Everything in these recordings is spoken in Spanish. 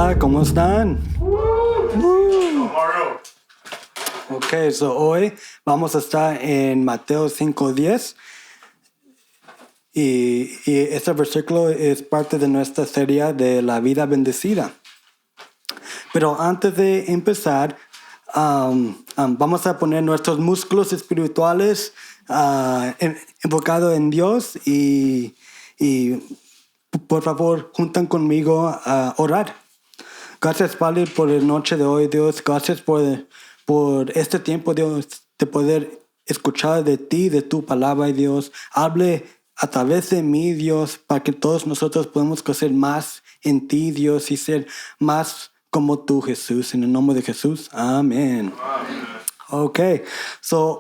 Hola, ¿cómo están? Ok, hoy vamos a estar en Mateo 5:10 y este versículo es parte de nuestra serie de la vida bendecida. Pero antes de empezar, vamos a poner nuestros músculos espirituales enfocados en Dios y por favor, juntan conmigo a orar. Gracias, Padre, por la noche de hoy, Dios. Gracias por este tiempo, Dios, de poder escuchar de ti, de tu palabra, Dios. Hable a través de mí, Dios, para que todos nosotros podamos crecer más en ti, Dios, y ser más como tú, Jesús. En el nombre de Jesús, amén. Ok,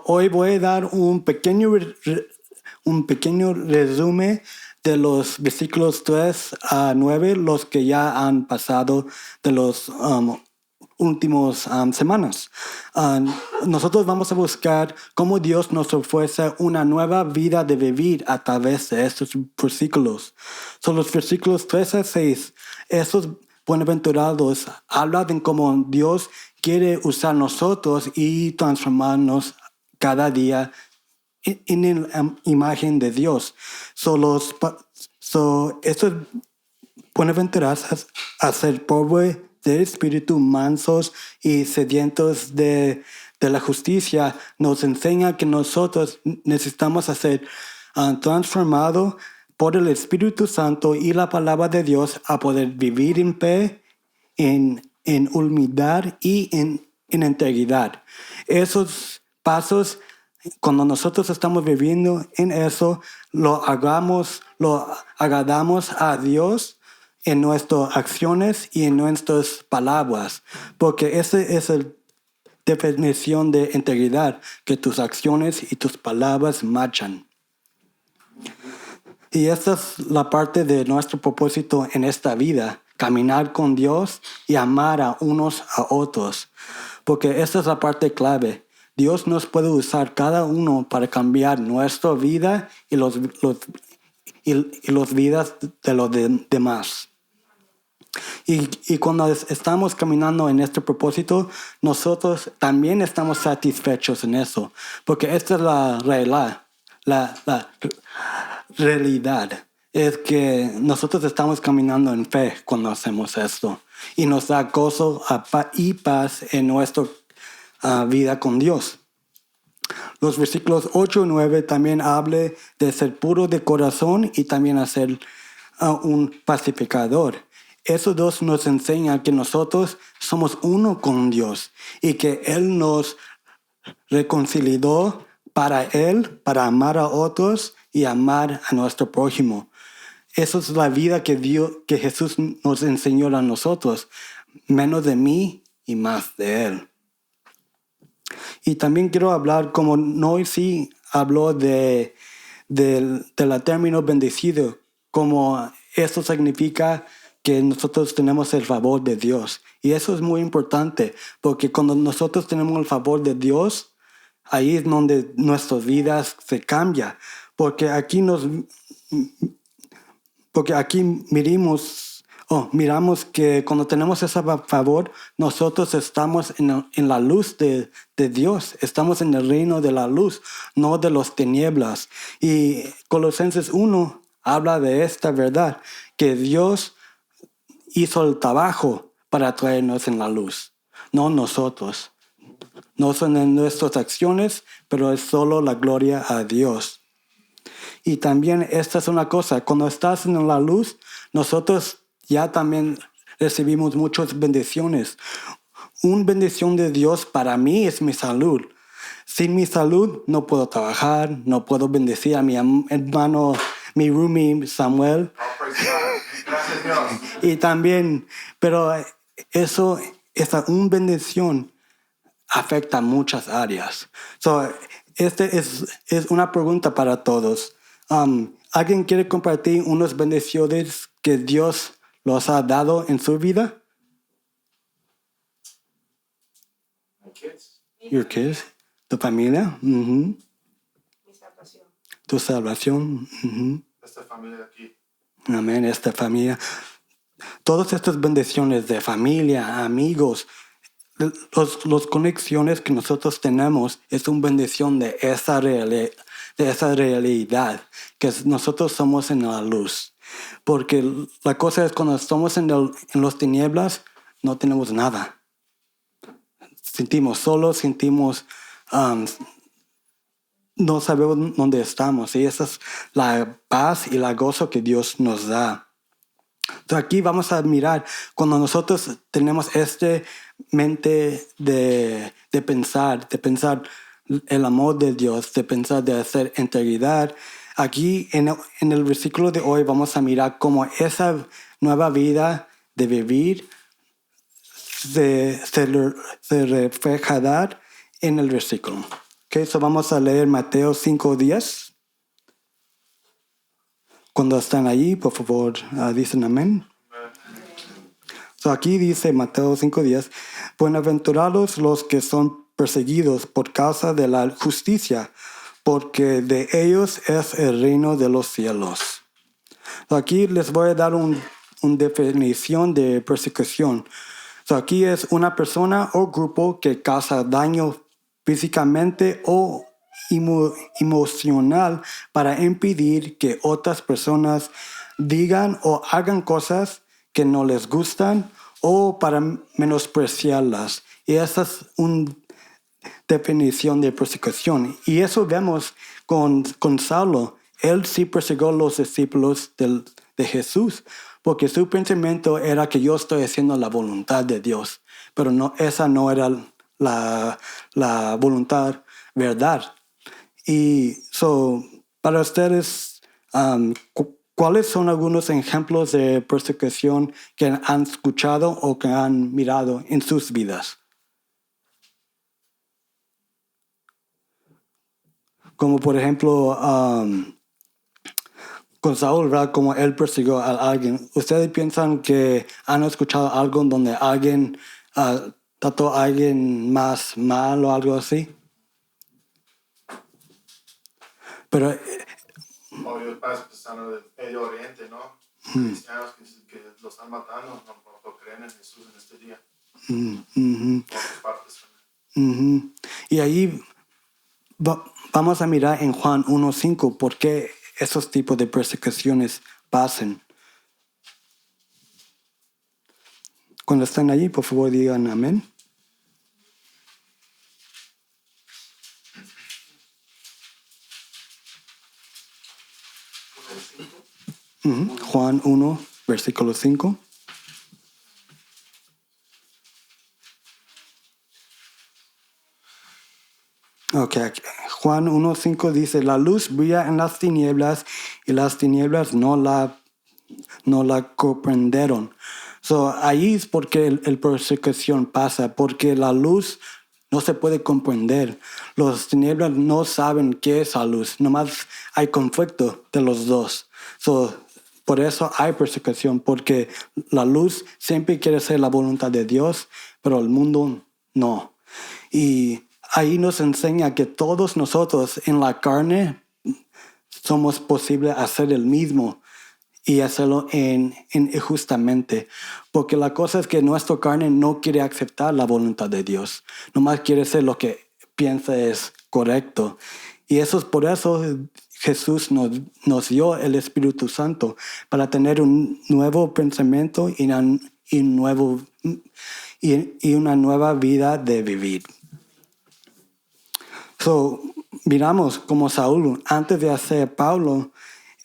hoy voy a dar un pequeño resumen de los versículos 3 a 9, los que ya han pasado de los últimos semanas. Nosotros vamos a buscar cómo Dios nos ofrece una nueva vida de vivir a través de estos versículos. Son los versículos 3 a 6. Estos buenaventurados hablan de cómo Dios quiere usar nosotros y transformarnos cada día en la imagen de Dios. Estos buenaventurados a ser pobres de espíritu, mansos y sedientos de la justicia, nos enseña que nosotros necesitamos ser transformados por el Espíritu Santo y la palabra de Dios a poder vivir en fe, en humildad y en integridad. Esos pasos, cuando nosotros estamos viviendo en eso, lo agradamos a Dios en nuestras acciones y en nuestras palabras, porque esa es la definición de integridad, que tus acciones y tus palabras marchan. Y esta es la parte de nuestro propósito en esta vida, caminar con Dios y amar a unos a otros, porque esta es la parte clave. Dios nos puede usar cada uno para cambiar nuestra vida y los vidas de los demás. Y cuando estamos caminando en este propósito, nosotros también estamos satisfechos en eso, porque esta es la realidad. Es que nosotros estamos caminando en fe cuando hacemos esto y nos da gozo y paz en nuestra vida con Dios. Los versículos 8 y 9 también hablan de ser puro de corazón y también ser un pacificador. Esos dos nos enseñan que nosotros somos uno con Dios y que Él nos reconcilió para Él, para amar a otros y amar a nuestro prójimo. Esa es la vida que Jesús nos enseñó a nosotros, menos de mí y más de Él. Y también quiero hablar, como Noé sí habló de la término bendecido, como esto significa que nosotros tenemos el favor de Dios. Y eso es muy importante, porque cuando nosotros tenemos el favor de Dios, ahí es donde nuestras vidas se cambian. Porque aquí miramos que cuando tenemos ese favor, nosotros estamos en la luz de Dios. Estamos en el reino de la luz, no de las tinieblas. Y Colosenses 1 habla de esta verdad, que Dios hizo el trabajo para traernos en la luz, no nosotros. No son en nuestras acciones, pero es solo la gloria a Dios. Y también esta es una cosa, cuando estás en la luz, nosotros ya también recibimos muchas bendiciones. Una bendición de Dios para mí es mi salud. Sin mi salud no puedo trabajar, no puedo bendecir a mi hermano, mi roomie Samuel. Gracias Dios. Y también, pero esa una bendición afecta muchas áreas. Este es una pregunta para todos. ¿Alguien quiere compartir unas bendiciones que Dios los ha dado en su vida? My kids. Your kids, tu familia, Mi salvación. tu salvación. Esta familia de aquí. Amén, esta familia. todas estas bendiciones de familia, amigos, las conexiones que nosotros tenemos es una bendición de esa realidad, que nosotros somos en la luz. Porque la cosa es cuando estamos en las tinieblas, no tenemos nada. Sentimos solos, no sabemos dónde estamos. Y esa es la paz y la gozo que Dios nos da. Entonces aquí vamos a mirar, cuando nosotros tenemos mente de pensar el amor de Dios, de pensar de hacer integridad. Aquí en el versículo de hoy vamos a mirar cómo esa nueva vida de vivir se reflejará en el versículo. Okay, so vamos a leer Mateo 5:10. Cuando están allí, por favor, dicen amén. So aquí dice Mateo 5:10, bienaventurados los que son perseguidos por causa de la justicia, porque de ellos es el reino de los cielos. So aquí les voy a dar una definición de persecución. So aquí es una persona o grupo que causa daño físicamente o emocional para impedir que otras personas digan o hagan cosas que no les gustan o para menospreciarlas. Y esa es una definición de persecución. Y eso vemos con Saulo. Él sí persiguió a los discípulos de Jesús, porque su pensamiento era que yo estoy haciendo la voluntad de Dios. Pero esa no era la voluntad verdad. Y para ustedes, ¿cuáles son algunos ejemplos de persecución que han escuchado o que han mirado en sus vidas? Como por ejemplo, con Saúl, ¿verdad? Como él persiguió a alguien. ¿Ustedes piensan que han escuchado algo donde alguien trató a alguien más mal o algo así? Pero Obvio, el pasano del Medio Oriente, ¿no? Cristianos que los están matando, no creen en Jesús en este día. Por sus partes también. Y ahí vamos a mirar en Juan 1:5 por qué esos tipos de persecuciones pasan. Cuando están allí, por favor, digan amén. Juan 1, versículo 5. Okay. Juan 1:5 dice, la luz brilla en las tinieblas y las tinieblas no la comprendieron. Ahí es porque el persecución pasa, porque la luz no se puede comprender. Los tinieblas no saben qué es la luz, nomás hay conflicto de los dos. Por eso hay persecución, porque la luz siempre quiere ser la voluntad de Dios, pero el mundo no. Y ahí nos enseña que todos nosotros en la carne somos posibles hacer el mismo y hacerlo injustamente. Porque la cosa es que nuestra carne no quiere aceptar la voluntad de Dios. Nomás quiere ser lo que piensa es correcto. Y eso es por eso Jesús nos dio el Espíritu Santo, para tener un nuevo pensamiento y una nueva vida de vivir. Miramos como Saúl, antes de hacer Pablo,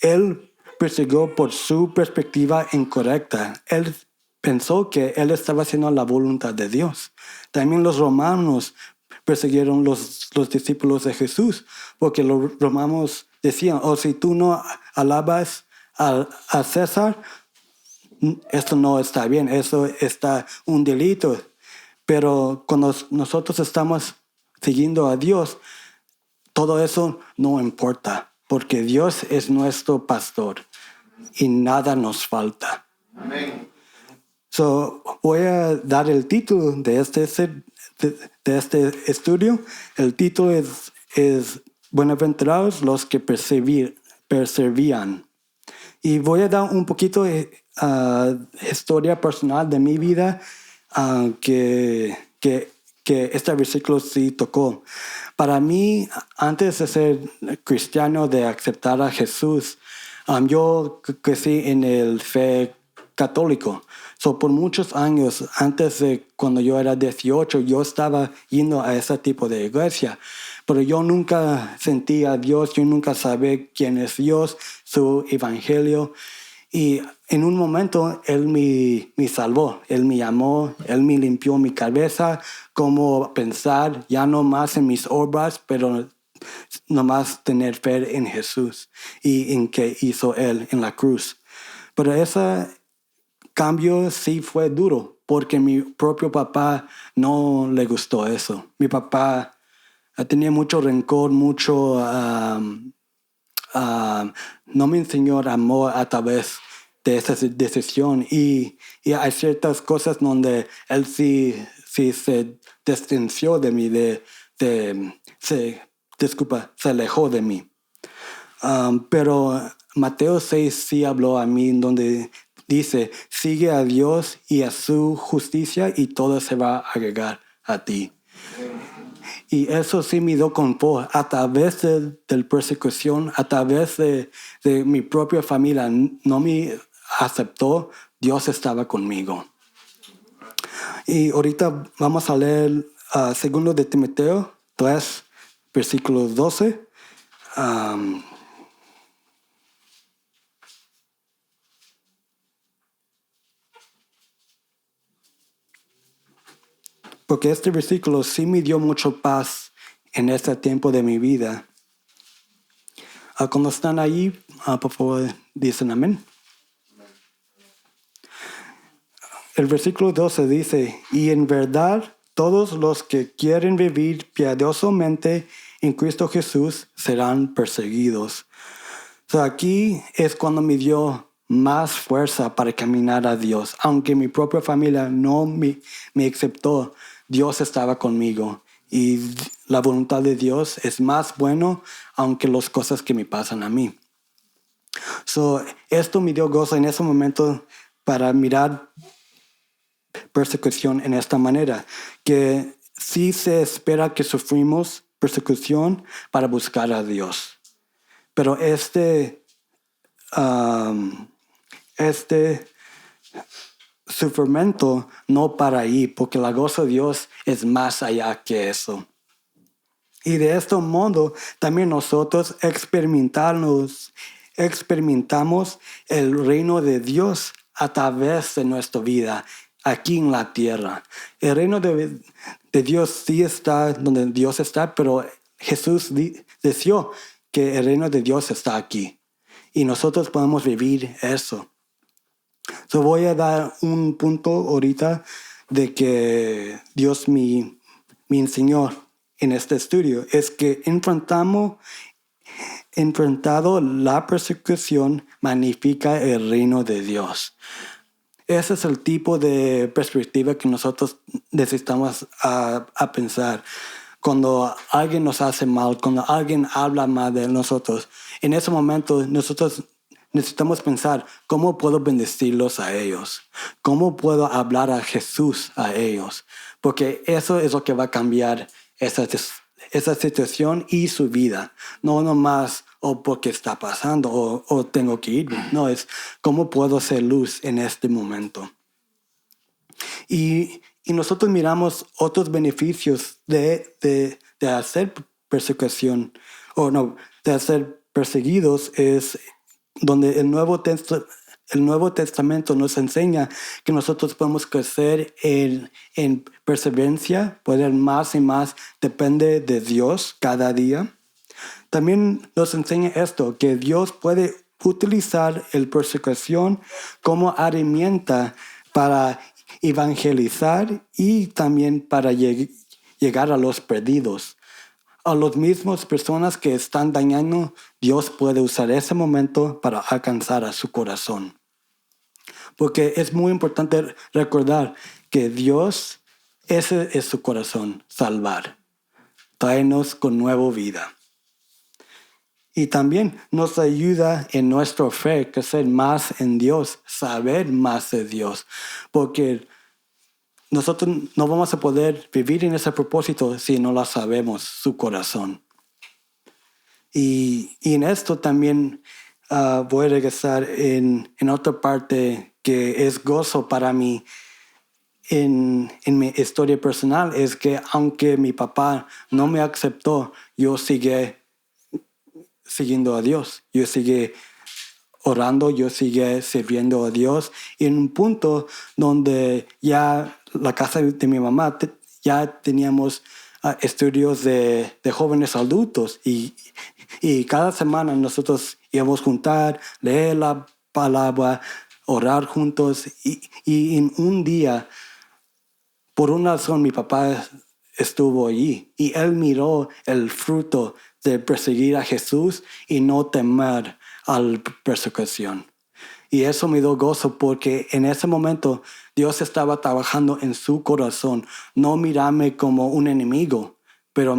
él persiguió por su perspectiva incorrecta. Él pensó que él estaba haciendo la voluntad de Dios. También los romanos persiguieron los discípulos de Jesús, porque los romanos decían, si tú no alabas a César, esto no está bien, eso está un delito. Pero cuando nosotros estamos siguiendo a Dios, todo eso no importa, porque Dios es nuestro pastor y nada nos falta. Amén. Voy a dar el título de este estudio. El título es Bienaventurados los que perseveran. Y voy a dar un poquito de historia personal de mi vida que este versículo sí tocó. Para mí, antes de ser cristiano, de aceptar a Jesús, yo crecí en el fe católico. So, por muchos años, antes de cuando yo era 18, yo estaba yendo a ese tipo de iglesia. Pero yo nunca sentí a Dios, yo nunca sabía quién es Dios, su evangelio. Y en un momento Él me salvó, Él me llamó, Él me limpió mi cabeza, cómo pensar, ya no más en mis obras, pero nomás tener fe en Jesús y en que hizo Él en la cruz. Pero ese cambio sí fue duro, porque mi propio papá no le gustó eso. Mi papá tenía mucho rencor, no me enseñó amor a través de esa decisión y hay ciertas cosas donde él sí se distanció de mí, se alejó de mí. Pero Mateo 6 sí habló a mí donde dice, sigue a Dios y a su justicia y todo se va a agregar a ti. Y eso sí me dio confort a través de la persecución, a través de mi propia familia. No me aceptó, Dios estaba conmigo. Y ahorita vamos a leer 2 de Timoteo 3, versículo 12. Porque este versículo sí me dio mucho paz en este tiempo de mi vida. Cuando están ahí, por favor, dicen amén. El versículo 12 dice, y en verdad todos los que quieren vivir piadosamente en Cristo Jesús serán perseguidos. Aquí es cuando me dio más fuerza para caminar a Dios. Aunque mi propia familia no me aceptó, Dios estaba conmigo. Y la voluntad de Dios es más bueno, aunque las cosas que me pasan a mí. Esto me dio gozo en ese momento para mirar persecución en esta manera, que sí se espera que sufrimos persecución para buscar a Dios. Pero este sufrimiento no para ahí, porque la gozo de Dios es más allá que eso. Y de este modo también nosotros experimentamos el reino de Dios a través de nuestra vida aquí en la tierra. El reino de Dios sí está donde Dios está, pero Jesús deseó que el reino de Dios está aquí. Y nosotros podemos vivir eso. Voy a dar un punto ahorita de que Dios me enseñó en este estudio. Es que enfrentado la persecución magnifica el reino de Dios. Ese es el tipo de perspectiva que nosotros necesitamos a pensar. Cuando alguien nos hace mal, cuando alguien habla mal de nosotros, en ese momento nosotros necesitamos pensar, ¿cómo puedo bendecirlos a ellos? ¿Cómo puedo hablar a Jesús a ellos? Porque eso es lo que va a cambiar esa situación y su vida. No nomás porque está pasando o tengo que ir. No, es cómo puedo ser luz en este momento. Y nosotros miramos otros beneficios de hacer persecución, de ser perseguidos, es donde el Nuevo Testamento nos enseña que nosotros podemos crecer en perseverancia, poder más y más, depende de Dios cada día. También nos enseña esto, que Dios puede utilizar la persecución como herramienta para evangelizar y también para llegar a los perdidos. A las mismas personas que están dañando, Dios puede usar ese momento para alcanzar a su corazón. Porque es muy importante recordar que Dios, ese es su corazón, salvar, traernos con nueva vida. Y también nos ayuda en nuestra fe, crecer más en Dios, saber más de Dios. Porque nosotros no vamos a poder vivir en ese propósito si no la sabemos, su corazón. Y en esto también voy a regresar en otra parte que es gozo para mí en mi historia personal, es que aunque mi papá no me aceptó, yo seguí siguiendo a Dios. Yo seguí orando, yo seguí sirviendo a Dios. Y en un punto donde ya la casa de mi mamá, ya teníamos estudios de jóvenes adultos. Y cada semana nosotros íbamos a juntar, leer la palabra, orar juntos. Y en un día, por una razón, mi papá estuvo allí y él miró el fruto de perseguir a Jesús y no temer a la persecución. Y eso me dio gozo porque en ese momento Dios estaba trabajando en su corazón. No mirarme como un enemigo, pero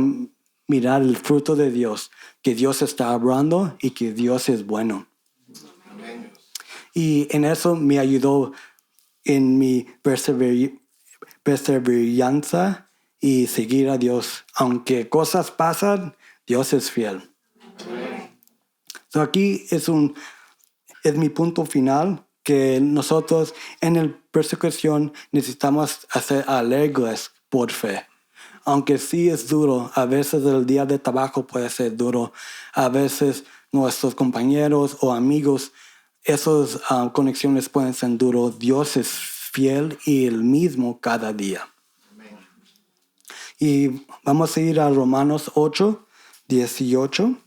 mirar el fruto de Dios, que Dios está hablando y que Dios es bueno. Amén. Y en eso me ayudó en mi perseverancia y seguir a Dios. Aunque cosas pasan, Dios es fiel. So aquí es mi punto final, que nosotros en la persecución necesitamos ser alegres por fe. Aunque sí es duro, a veces el día de trabajo puede ser duro, a veces nuestros compañeros o amigos, esas conexiones pueden ser duros. Dios es fiel y el mismo cada día. Amén. Y vamos a ir a Romanos 8, 18.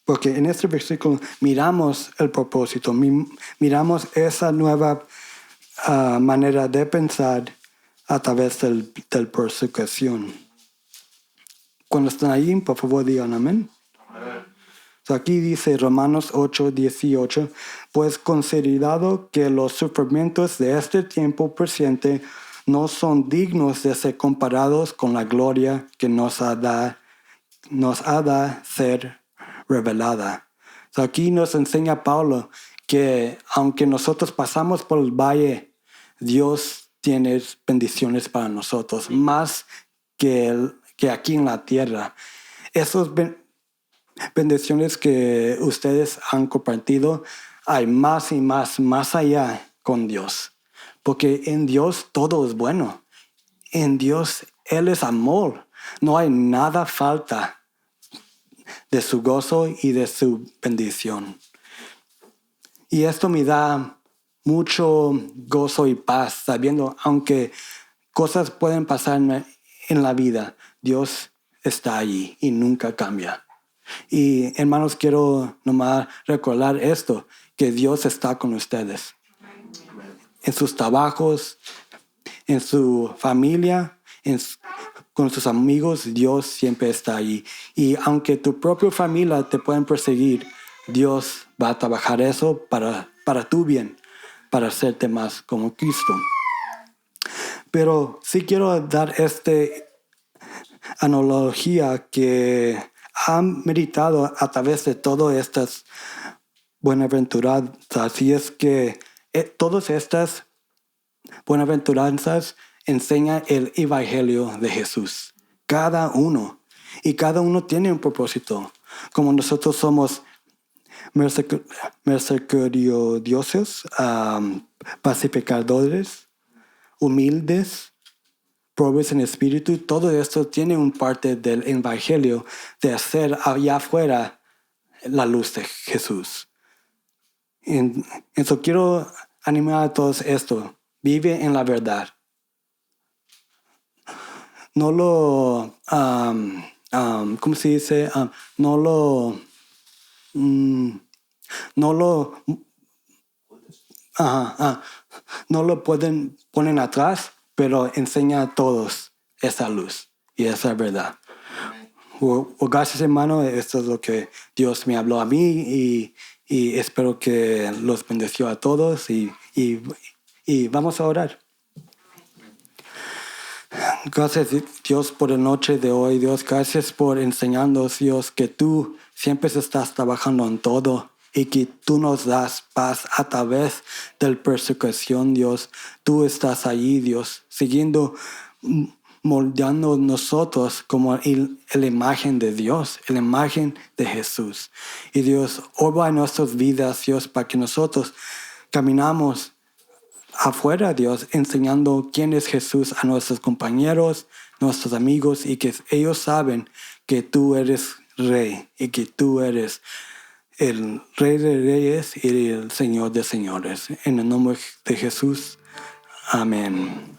Porque en este versículo miramos el propósito, miramos esa nueva manera de pensar a través del persecución. Cuando están ahí, por favor digan amén. Amén. So aquí dice Romanos 8, 18, pues considerado que los sufrimientos de este tiempo presente no son dignos de ser comparados con la gloria que nos ha de ser revelada. So aquí nos enseña Pablo que aunque nosotros pasamos por el valle, Dios tiene bendiciones para nosotros, más que aquí en la tierra. Esas bendiciones que ustedes han compartido, hay más y más allá con Dios. Porque en Dios todo es bueno. En Dios Él es amor. No hay nada falta de su gozo y de su bendición. Y esto me da mucho gozo y paz, sabiendo, aunque cosas pueden pasar en la vida, Dios está allí y nunca cambia. Y hermanos, quiero nomás recordar esto, que Dios está con ustedes. En sus trabajos, en su familia, con sus amigos, Dios siempre está ahí. Y aunque tu propia familia te pueden perseguir, Dios va a trabajar eso para tu bien, para hacerte más como Cristo. Pero sí quiero dar esta analogía que han meditado a través de todas estas buenaventuranzas. Y es que todas estas buenaventuranzas enseña el evangelio de Jesús. Cada uno. Y cada uno tiene un propósito. Como nosotros somos misericordiosos, pacificadores, humildes, pobres en espíritu, todo esto tiene un parte del evangelio de hacer allá afuera la luz de Jesús. Entonces quiero animar a todos esto. Vive en la verdad. No lo, ¿cómo se dice? No lo ponen atrás, pero enseña a todos esa luz y esa verdad. Gracias, hermano. Esto es lo que Dios me habló a mí y espero que los bendeció a todos y Y vamos a orar. Gracias Dios por la noche de hoy, Dios. Gracias por enseñarnos, Dios, que tú siempre estás trabajando en todo y que tú nos das paz a través de la persecución, Dios. Tú estás ahí, Dios, siguiendo moldeando nosotros como la imagen de Dios, la imagen de Jesús. Y Dios, obra en nuestras vidas, Dios, para que nosotros caminamos afuera, Dios, enseñando quién es Jesús a nuestros compañeros, nuestros amigos, y que ellos saben que tú eres Rey y que tú eres el Rey de Reyes y el Señor de Señores. En el nombre de Jesús, amén.